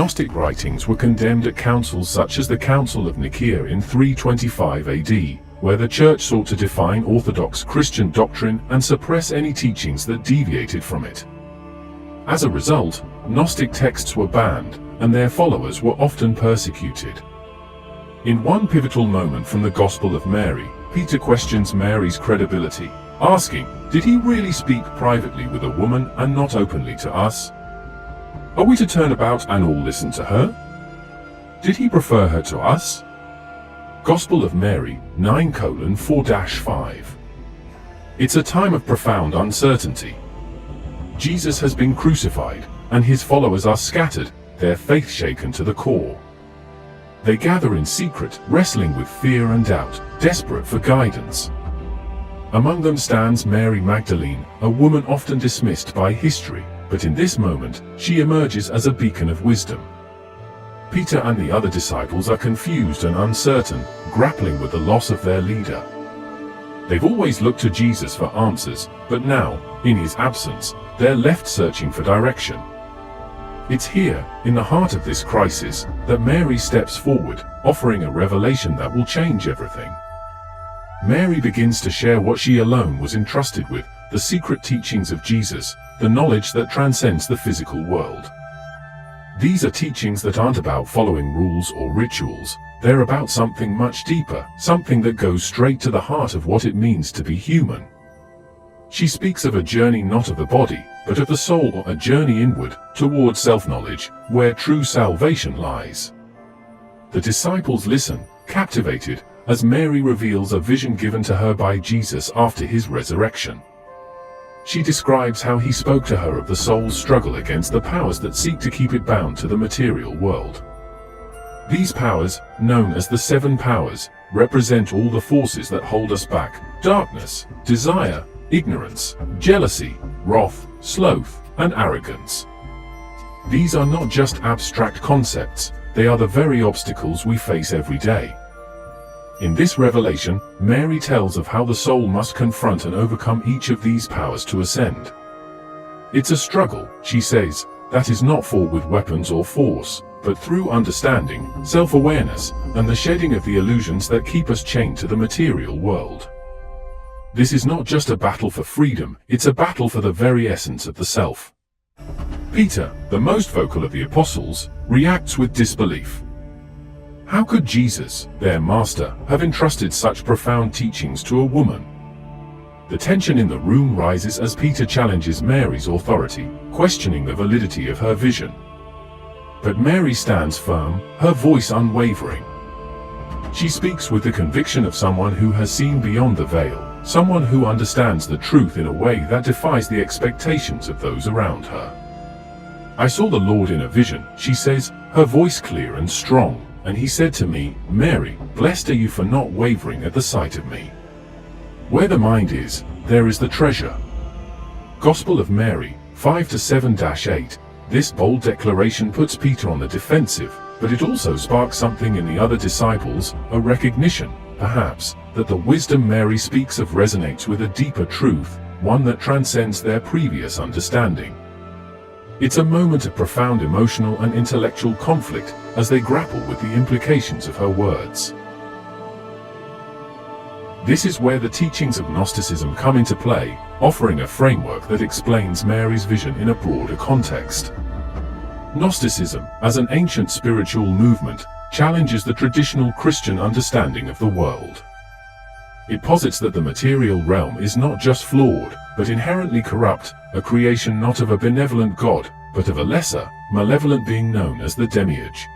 Gnostic writings were condemned at councils such as the Council of Nicaea in 325 AD, where the Church sought to define Orthodox Christian doctrine and suppress any teachings that deviated from it. As a result, Gnostic texts were banned, and their followers were often persecuted. In one pivotal moment from the Gospel of Mary, Peter questions Mary's credibility, asking, "Did he really speak privately with a woman and not openly to us? Are we to turn about and all listen to her? Did he prefer her to us?" Gospel of Mary 9:4-5. It's a time of profound uncertainty. Jesus has been crucified, and his followers are scattered, their faith shaken to the core. They gather in secret, wrestling with fear and doubt, desperate for guidance. Among them stands Mary Magdalene, a woman often dismissed by history, but in this moment, she emerges as a beacon of wisdom. Peter and the other disciples are confused and uncertain, grappling with the loss of their leader. They've always looked to Jesus for answers, but now, in his absence, they're left searching for direction. It's here, in the heart of this crisis, that Mary steps forward, offering a revelation that will change everything. Mary begins to share what she alone was entrusted with, the secret teachings of Jesus, the knowledge that transcends the physical world. These are teachings that aren't about following rules or rituals, they're about something much deeper, something that goes straight to the heart of what it means to be human. She speaks of a journey not of the body, but of the soul, a journey inward, towards self-knowledge, where true salvation lies. The disciples listen, captivated, as Mary reveals a vision given to her by Jesus after his resurrection. She describes how he spoke to her of the soul's struggle against the powers that seek to keep it bound to the material world. These powers, known as the seven powers, represent all the forces that hold us back: darkness, desire, ignorance, jealousy, wrath, sloth, and arrogance. These are not just abstract concepts, they are the very obstacles we face every day. In this revelation, Mary tells of how the soul must confront and overcome each of these powers to ascend. It's a struggle, she says, that is not fought with weapons or force, but through understanding, self-awareness, and the shedding of the illusions that keep us chained to the material world. This is not just a battle for freedom, it's a battle for the very essence of the self. Peter, the most vocal of the apostles, reacts with disbelief. How could Jesus, their master, have entrusted such profound teachings to a woman? The tension in the room rises as Peter challenges Mary's authority, questioning the validity of her vision. But Mary stands firm, her voice unwavering. She speaks with the conviction of someone who has seen beyond the veil, someone who understands the truth in a way that defies the expectations of those around her. "I saw the Lord in a vision," she says, her voice clear and strong. "And he said to me, 'Mary, blessed are you for not wavering at the sight of me.' Where the mind is, there is the treasure." Gospel of Mary 5-7-8. This bold declaration puts Peter on the defensive, but it also sparks something in the other disciples, a recognition, perhaps, that the wisdom Mary speaks of resonates with a deeper truth, one that transcends their previous understanding. It's a moment of profound emotional and intellectual conflict as they grapple with the implications of her words. This is where the teachings of Gnosticism come into play, offering a framework that explains Mary's vision in a broader context. Gnosticism, as an ancient spiritual movement, challenges the traditional Christian understanding of the world. It posits that the material realm is not just flawed, but inherently corrupt, a creation not of a benevolent God, but of a lesser, malevolent being known as the demiurge.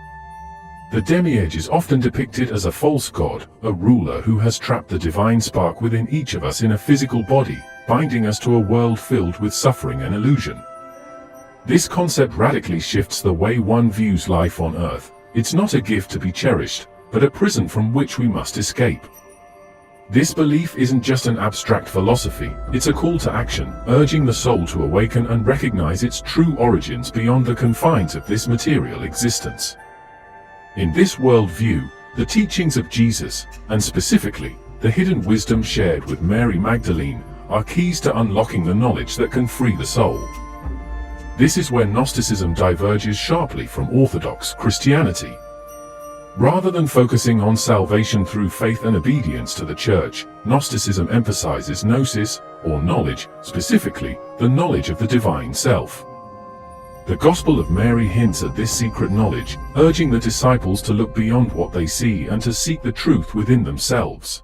The demiurge is often depicted as a false god, a ruler who has trapped the divine spark within each of us in a physical body, binding us to a world filled with suffering and illusion. This concept radically shifts the way one views life on earth. It's not a gift to be cherished, but a prison from which we must escape. This belief isn't just an abstract philosophy, it's a call to action, urging the soul to awaken and recognize its true origins beyond the confines of this material existence. In this worldview, the teachings of Jesus, and specifically, the hidden wisdom shared with Mary Magdalene, are keys to unlocking the knowledge that can free the soul. This is where Gnosticism diverges sharply from Orthodox Christianity. Rather than focusing on salvation through faith and obedience to the Church, Gnosticism emphasizes gnosis, or knowledge, specifically, the knowledge of the divine self. The Gospel of Mary hints at this secret knowledge, urging the disciples to look beyond what they see and to seek the truth within themselves.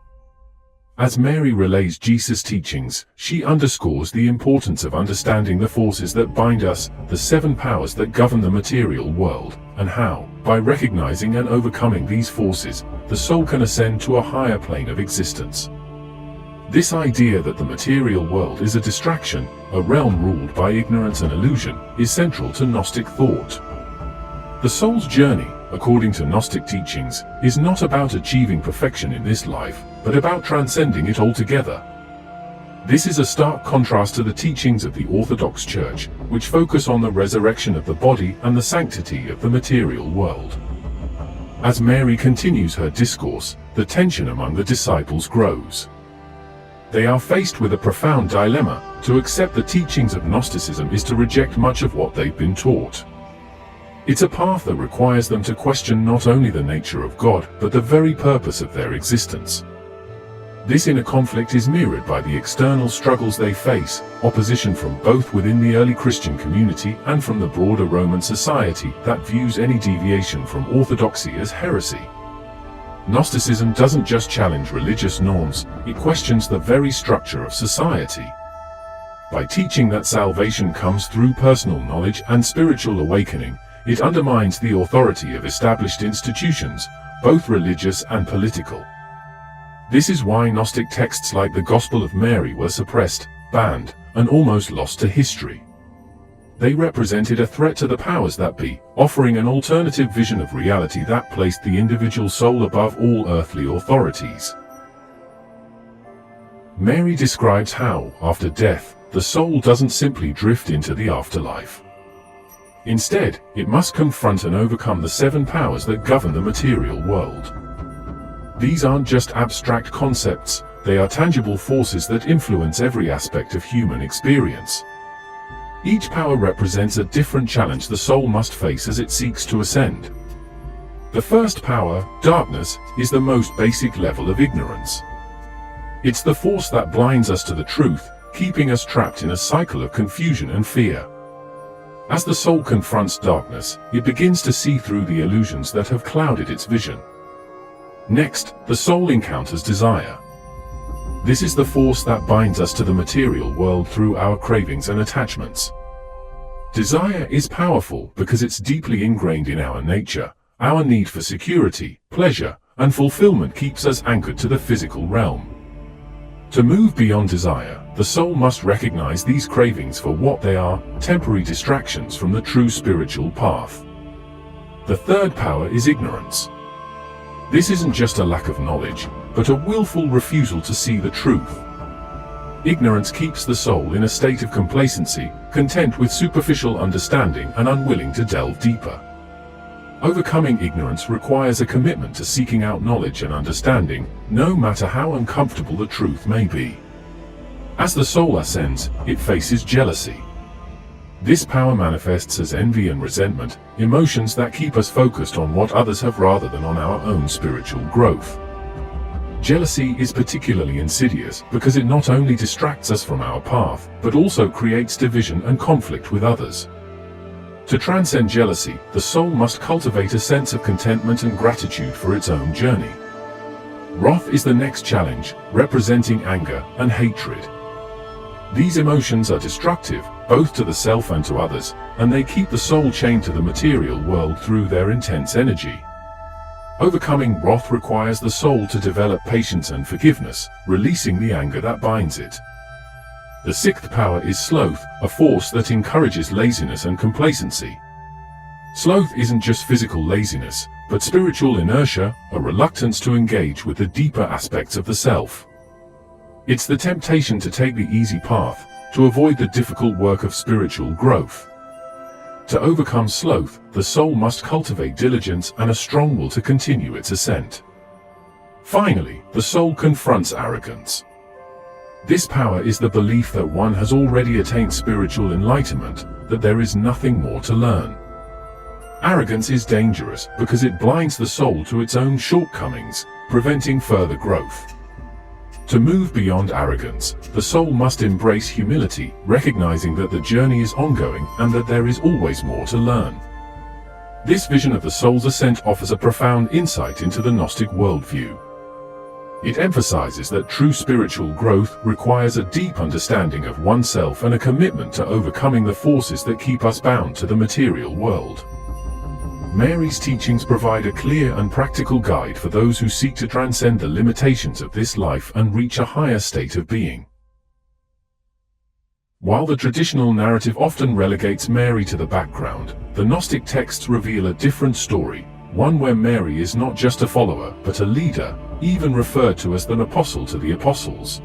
As Mary relays Jesus' teachings, she underscores the importance of understanding the forces that bind us, the 7 powers that govern the material world, and how, by recognizing and overcoming these forces, the soul can ascend to a higher plane of existence. This idea that the material world is a distraction, a realm ruled by ignorance and illusion, is central to Gnostic thought. The soul's journey, according to Gnostic teachings, is not about achieving perfection in this life, but about transcending it altogether. This is a stark contrast to the teachings of the Orthodox Church, which focus on the resurrection of the body and the sanctity of the material world. As Mary continues her discourse, the tension among the disciples grows. They are faced with a profound dilemma. To accept the teachings of Gnosticism is to reject much of what they've been taught. It's a path that requires them to question not only the nature of God, but the very purpose of their existence. This inner conflict is mirrored by the external struggles they face, opposition from both within the early Christian community and from the broader Roman society that views any deviation from orthodoxy as heresy. Gnosticism doesn't just challenge religious norms, it questions the very structure of society. By teaching that salvation comes through personal knowledge and spiritual awakening, it undermines the authority of established institutions, both religious and political. This is why Gnostic texts like the Gospel of Mary were suppressed, banned, and almost lost to history. They represented a threat to the powers that be, offering an alternative vision of reality that placed the individual soul above all earthly authorities. Mary describes how, after death, the soul doesn't simply drift into the afterlife. Instead, it must confront and overcome the 7 powers that govern the material world. These aren't just abstract concepts, they are tangible forces that influence every aspect of human experience. Each power represents a different challenge the soul must face as it seeks to ascend. The first power, darkness, is the most basic level of ignorance. It's the force that blinds us to the truth, keeping us trapped in a cycle of confusion and fear. As the soul confronts darkness, it begins to see through the illusions that have clouded its vision. Next, the soul encounters desire. This is the force that binds us to the material world through our cravings and attachments. Desire is powerful because it's deeply ingrained in our nature. Our need for security, pleasure, and fulfillment keeps us anchored to the physical realm. To move beyond desire, the soul must recognize these cravings for what they are, temporary distractions from the true spiritual path. The third power is ignorance. This isn't just a lack of knowledge, but a willful refusal to see the truth. Ignorance keeps the soul in a state of complacency, content with superficial understanding and unwilling to delve deeper. Overcoming ignorance requires a commitment to seeking out knowledge and understanding, no matter how uncomfortable the truth may be. As the soul ascends, it faces jealousy. This power manifests as envy and resentment, emotions that keep us focused on what others have rather than on our own spiritual growth. Jealousy is particularly insidious because it not only distracts us from our path, but also creates division and conflict with others. To transcend jealousy, the soul must cultivate a sense of contentment and gratitude for its own journey. Wrath is the next challenge, representing anger and hatred. These emotions are destructive, both to the self and to others, and they keep the soul chained to the material world through their intense energy. Overcoming wrath requires the soul to develop patience and forgiveness, releasing the anger that binds it. The sixth power is sloth, a force that encourages laziness and complacency. Sloth isn't just physical laziness, but spiritual inertia, a reluctance to engage with the deeper aspects of the self. It's the temptation to take the easy path, to avoid the difficult work of spiritual growth. To overcome sloth, the soul must cultivate diligence and a strong will to continue its ascent. Finally, the soul confronts arrogance. This power is the belief that one has already attained spiritual enlightenment, that there is nothing more to learn. Arrogance is dangerous because it blinds the soul to its own shortcomings, preventing further growth. To move beyond arrogance, the soul must embrace humility, recognizing that the journey is ongoing and that there is always more to learn. This vision of the soul's ascent offers a profound insight into the Gnostic worldview. It emphasizes that true spiritual growth requires a deep understanding of oneself and a commitment to overcoming the forces that keep us bound to the material world. Mary's teachings provide a clear and practical guide for those who seek to transcend the limitations of this life and reach a higher state of being. While the traditional narrative often relegates Mary to the background, the Gnostic texts reveal a different story, one where Mary is not just a follower, but a leader, even referred to as an apostle to the apostles.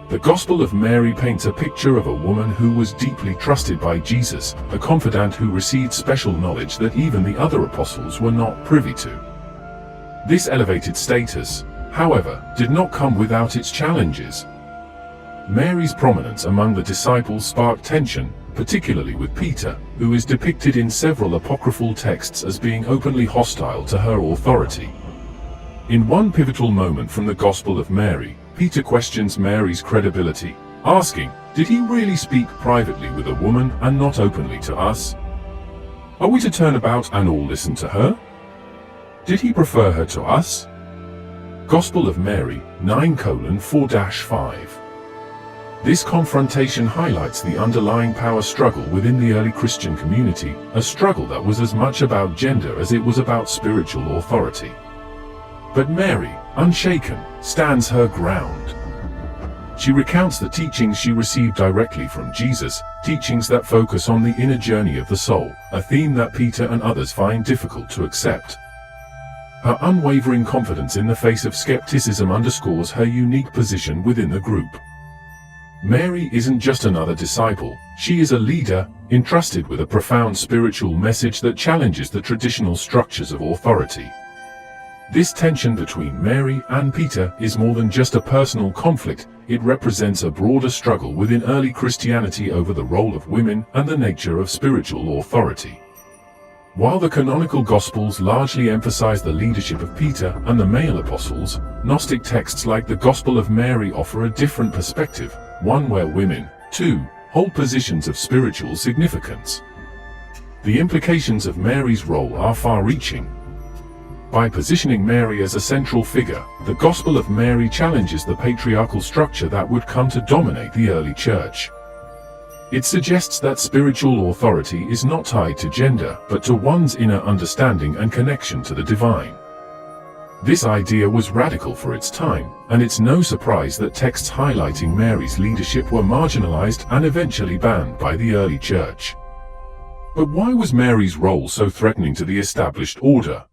The Gospel of Mary paints a picture of a woman who was deeply trusted by Jesus, a confidant who received special knowledge that even the other apostles were not privy to. This elevated status, however, did not come without its challenges. Mary's prominence among the disciples sparked tension, particularly with Peter, who is depicted in several apocryphal texts as being openly hostile to her authority. In one pivotal moment from the Gospel of Mary, Peter questions Mary's credibility, asking, "Did he really speak privately with a woman and not openly to us? Are we to turn about and all listen to her? Did he prefer her to us?" Gospel of Mary 9:4-5. This confrontation highlights the underlying power struggle within the early Christian community, a struggle that was as much about gender as it was about spiritual authority. But Mary, unshaken, stands her ground. She recounts the teachings she received directly from Jesus, teachings that focus on the inner journey of the soul, a theme that Peter and others find difficult to accept. Her unwavering confidence in the face of skepticism underscores her unique position within the group. Mary isn't just another disciple, she is a leader, entrusted with a profound spiritual message that challenges the traditional structures of authority. This tension between Mary and Peter is more than just a personal conflict, it represents a broader struggle within early Christianity over the role of women and the nature of spiritual authority. While the canonical Gospels largely emphasize the leadership of Peter and the male apostles, Gnostic texts like the Gospel of Mary offer a different perspective, one where women, too, hold positions of spiritual significance. The implications of Mary's role are far-reaching. By positioning Mary as a central figure, the Gospel of Mary challenges the patriarchal structure that would come to dominate the early church. It suggests that spiritual authority is not tied to gender, but to one's inner understanding and connection to the divine. This idea was radical for its time, and it's no surprise that texts highlighting Mary's leadership were marginalized and eventually banned by the early church. But why was Mary's role so threatening to the established order?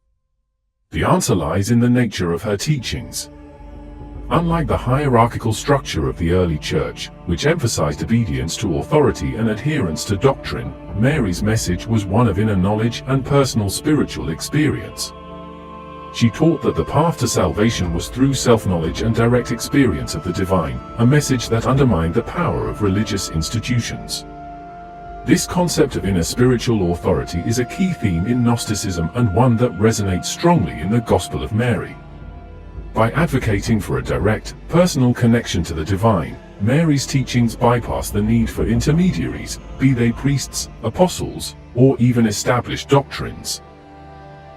The answer lies in the nature of her teachings. Unlike the hierarchical structure of the early church, which emphasized obedience to authority and adherence to doctrine, Mary's message was one of inner knowledge and personal spiritual experience. She taught that the path to salvation was through self-knowledge and direct experience of the divine, a message that undermined the power of religious institutions. This concept of inner spiritual authority is a key theme in Gnosticism and one that resonates strongly in the Gospel of Mary. By advocating for a direct, personal connection to the divine, Mary's teachings bypass the need for intermediaries, be they priests, apostles, or even established doctrines.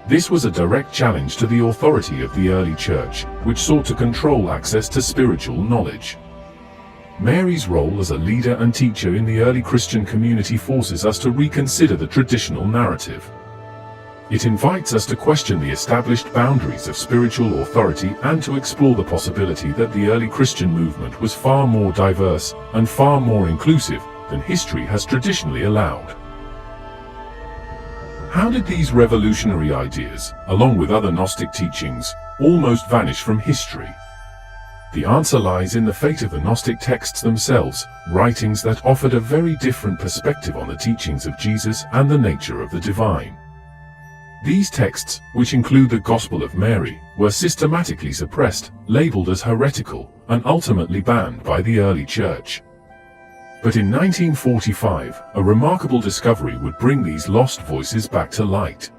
This was a direct challenge to the authority of the early church, which sought to control access to spiritual knowledge. Mary's role as a leader and teacher in the early Christian community forces us to reconsider the traditional narrative. It invites us to question the established boundaries of spiritual authority and to explore the possibility that the early Christian movement was far more diverse and far more inclusive than history has traditionally allowed. How did these revolutionary ideas, along with other Gnostic teachings, almost vanish from history? The answer lies in the fate of the Gnostic texts themselves, writings that offered a very different perspective on the teachings of Jesus and the nature of the divine. These texts, which include the Gospel of Mary, were systematically suppressed, labeled as heretical, and ultimately banned by the early church. But in 1945, a remarkable discovery would bring these lost voices back to light.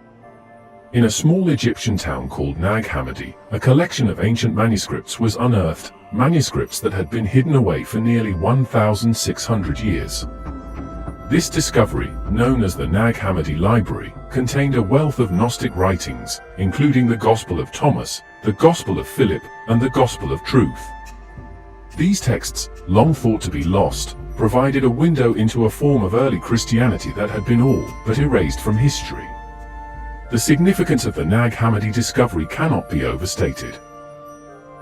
In a small Egyptian town called Nag Hammadi, a collection of ancient manuscripts was unearthed, manuscripts that had been hidden away for nearly 1,600 years. This discovery, known as the Nag Hammadi Library, contained a wealth of Gnostic writings, including the Gospel of Thomas, the Gospel of Philip, and the Gospel of Truth. These texts, long thought to be lost, provided a window into a form of early Christianity that had been all but erased from history. The significance of the Nag Hammadi discovery cannot be overstated.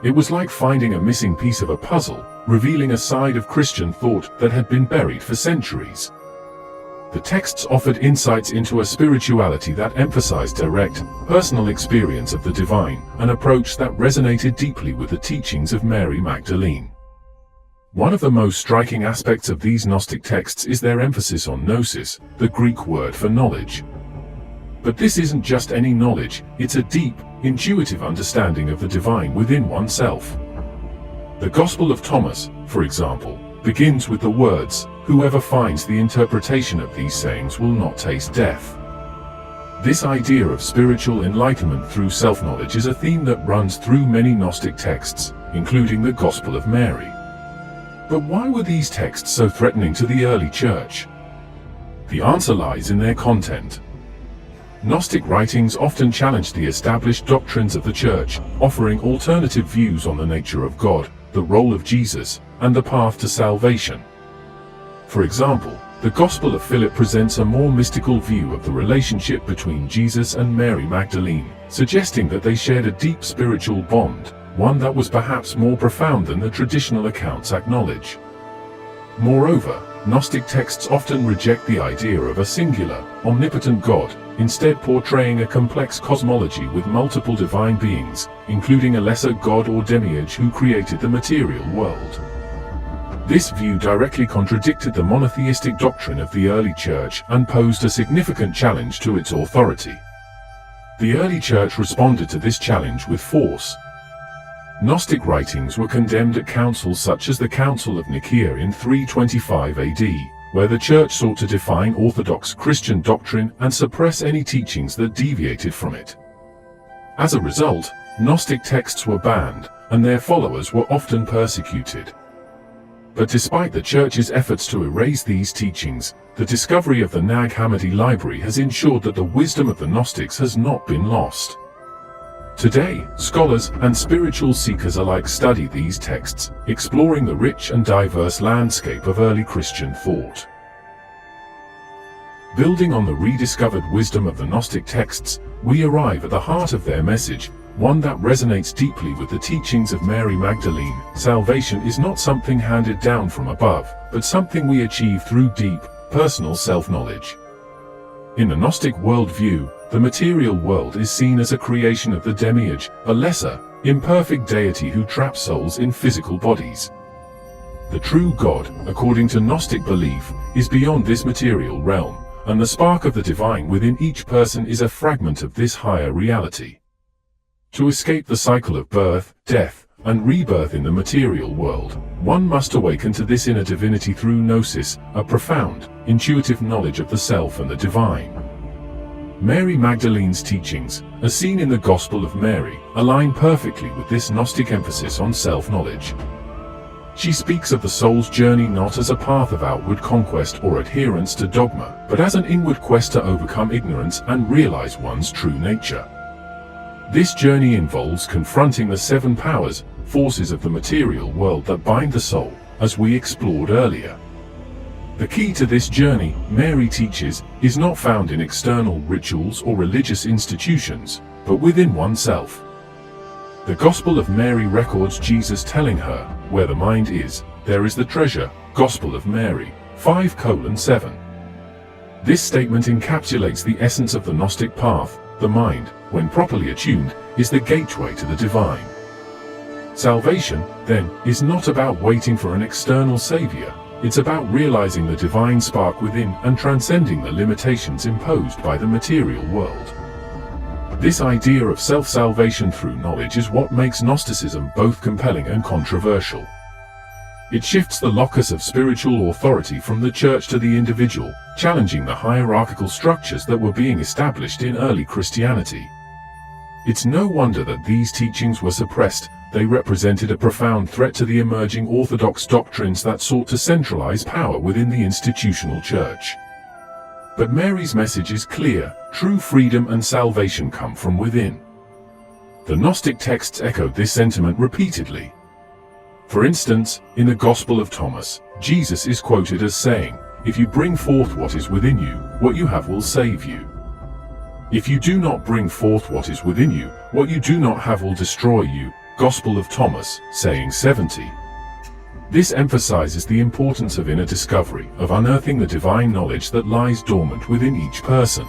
It was like finding a missing piece of a puzzle, revealing a side of Christian thought that had been buried for centuries. The texts offered insights into a spirituality that emphasized direct, personal experience of the divine, an approach that resonated deeply with the teachings of Mary Magdalene. One of the most striking aspects of these Gnostic texts is their emphasis on gnosis, the Greek word for knowledge. But this isn't just any knowledge, it's a deep, intuitive understanding of the divine within oneself. The Gospel of Thomas, for example, begins with the words, "Whoever finds the interpretation of these sayings will not taste death." This idea of spiritual enlightenment through self-knowledge is a theme that runs through many Gnostic texts, including the Gospel of Mary. But why were these texts so threatening to the early church? The answer lies in their content. Gnostic writings often challenged the established doctrines of the church, offering alternative views on the nature of God, the role of Jesus, and the path to salvation. For example, the Gospel of Philip presents a more mystical view of the relationship between Jesus and Mary Magdalene, suggesting that they shared a deep spiritual bond, one that was perhaps more profound than the traditional accounts acknowledge. Moreover, Gnostic texts often reject the idea of a singular, omnipotent God, instead portraying a complex cosmology with multiple divine beings, including a lesser god or demiurge who created the material world. This view directly contradicted the monotheistic doctrine of the early church and posed a significant challenge to its authority. The early church responded to this challenge with force. Gnostic writings were condemned at councils such as the Council of Nicaea in 325 AD, where the church sought to define orthodox Christian doctrine and suppress any teachings that deviated from it. As a result, Gnostic texts were banned, and their followers were often persecuted. But despite the church's efforts to erase these teachings, the discovery of the Nag Hammadi Library has ensured that the wisdom of the Gnostics has not been lost. Today, scholars and spiritual seekers alike study these texts, exploring the rich and diverse landscape of early Christian thought. Building on the rediscovered wisdom of the Gnostic texts, we arrive at the heart of their message, one that resonates deeply with the teachings of Mary Magdalene. Salvation is not something handed down from above, but something we achieve through deep, personal self-knowledge. In the Gnostic worldview, the material world is seen as a creation of the demiurge, a lesser, imperfect deity who traps souls in physical bodies. The true God, according to Gnostic belief, is beyond this material realm, and the spark of the divine within each person is a fragment of this higher reality. To escape the cycle of birth, death, and rebirth in the material world, one must awaken to this inner divinity through gnosis, a profound, intuitive knowledge of the self and the divine. Mary Magdalene's teachings, as seen in the Gospel of Mary, align perfectly with this Gnostic emphasis on self-knowledge. She speaks of the soul's journey not as a path of outward conquest or adherence to dogma, but as an inward quest to overcome ignorance and realize one's true nature. This journey involves confronting the seven powers, forces of the material world that bind the soul, as we explored earlier. The key to this journey, Mary teaches, is not found in external rituals or religious institutions, but within oneself. The Gospel of Mary records Jesus telling her, "Where the mind is, there is the treasure." Gospel of Mary 5:7. This statement encapsulates the essence of the Gnostic path. The mind, when properly attuned, is the gateway to the divine. Salvation, then, is not about waiting for an external savior. It's about realizing the divine spark within and transcending the limitations imposed by the material world. This idea of self-salvation through knowledge is what makes Gnosticism both compelling and controversial. It shifts the locus of spiritual authority from the church to the individual, challenging the hierarchical structures that were being established in early Christianity. It's no wonder that these teachings were suppressed. They represented a profound threat to the emerging orthodox doctrines that sought to centralize power within the institutional church. But Mary's message is clear: true freedom and salvation come from within. The Gnostic texts echoed this sentiment repeatedly. For instance, in the Gospel of Thomas, Jesus is quoted as saying, "If you bring forth what is within you, what you have will save you. If you do not bring forth what is within you, what you do not have will destroy you." Gospel of Thomas, saying 70. This emphasizes the importance of inner discovery, of unearthing the divine knowledge that lies dormant within each person.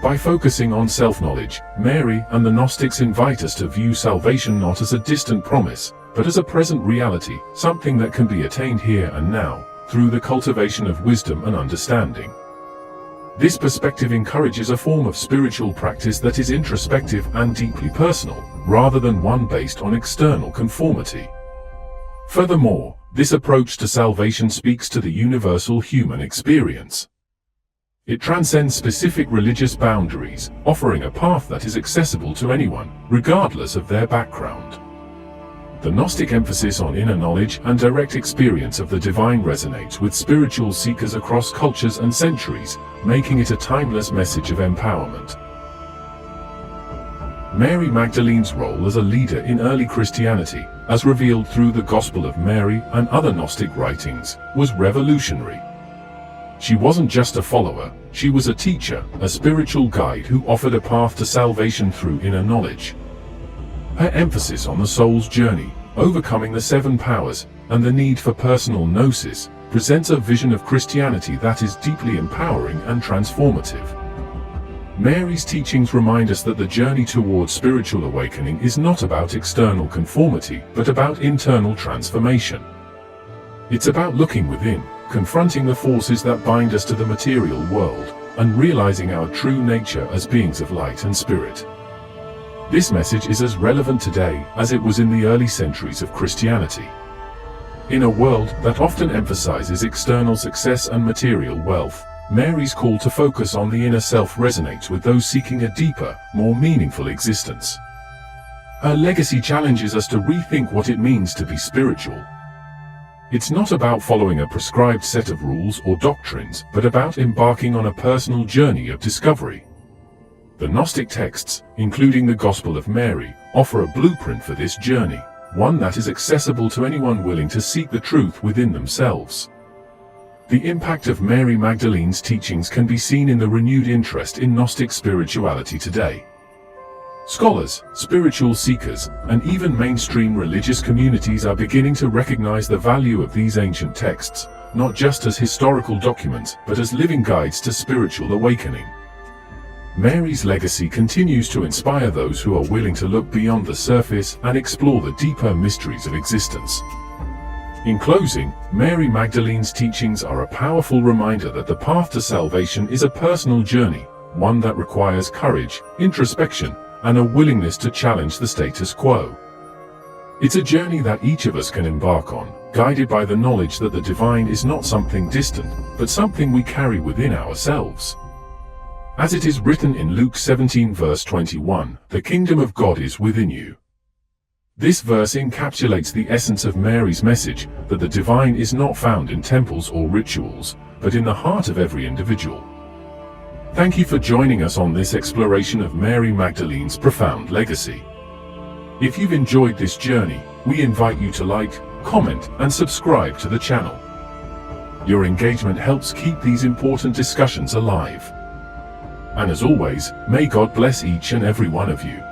By focusing on self-knowledge, Mary and the Gnostics invite us to view salvation not as a distant promise, but as a present reality, something that can be attained here and now, through the cultivation of wisdom and understanding. This perspective encourages a form of spiritual practice that is introspective and deeply personal, rather than one based on external conformity. Furthermore, this approach to salvation speaks to the universal human experience. It transcends specific religious boundaries, offering a path that is accessible to anyone, regardless of their background. The Gnostic emphasis on inner knowledge and direct experience of the divine resonates with spiritual seekers across cultures and centuries, making it a timeless message of empowerment. Mary Magdalene's role as a leader in early Christianity, as revealed through the Gospel of Mary and other Gnostic writings, was revolutionary. She wasn't just a follower, she was a teacher, a spiritual guide who offered a path to salvation through inner knowledge. Her emphasis on the soul's journey, overcoming the seven powers, and the need for personal gnosis, presents a vision of Christianity that is deeply empowering and transformative. Mary's teachings remind us that the journey towards spiritual awakening is not about external conformity, but about internal transformation. It's about looking within, confronting the forces that bind us to the material world, and realizing our true nature as beings of light and spirit. This message is as relevant today as it was in the early centuries of Christianity. In a world that often emphasizes external success and material wealth, Mary's call to focus on the inner self resonates with those seeking a deeper, more meaningful existence. Her legacy challenges us to rethink what it means to be spiritual. It's not about following a prescribed set of rules or doctrines, but about embarking on a personal journey of discovery. The Gnostic texts, including the Gospel of Mary, offer a blueprint for this journey, one that is accessible to anyone willing to seek the truth within themselves. The impact of Mary Magdalene's teachings can be seen in the renewed interest in Gnostic spirituality today. Scholars, spiritual seekers, and even mainstream religious communities are beginning to recognize the value of these ancient texts, not just as historical documents, but as living guides to spiritual awakening. Mary's legacy continues to inspire those who are willing to look beyond the surface and explore the deeper mysteries of existence. In closing, Mary Magdalene's teachings are a powerful reminder that the path to salvation is a personal journey, one that requires courage, introspection, and a willingness to challenge the status quo. It's a journey that each of us can embark on, guided by the knowledge that the divine is not something distant, but something we carry within ourselves. As it is written in Luke 17 verse 21, "The kingdom of God is within you." This verse encapsulates the essence of Mary's message, that the divine is not found in temples or rituals, but in the heart of every individual. Thank you for joining us on this exploration of Mary Magdalene's profound legacy. If you've enjoyed this journey, we invite you to like, comment, and subscribe to the channel. Your engagement helps keep these important discussions alive. And as always, may God bless each and every one of you.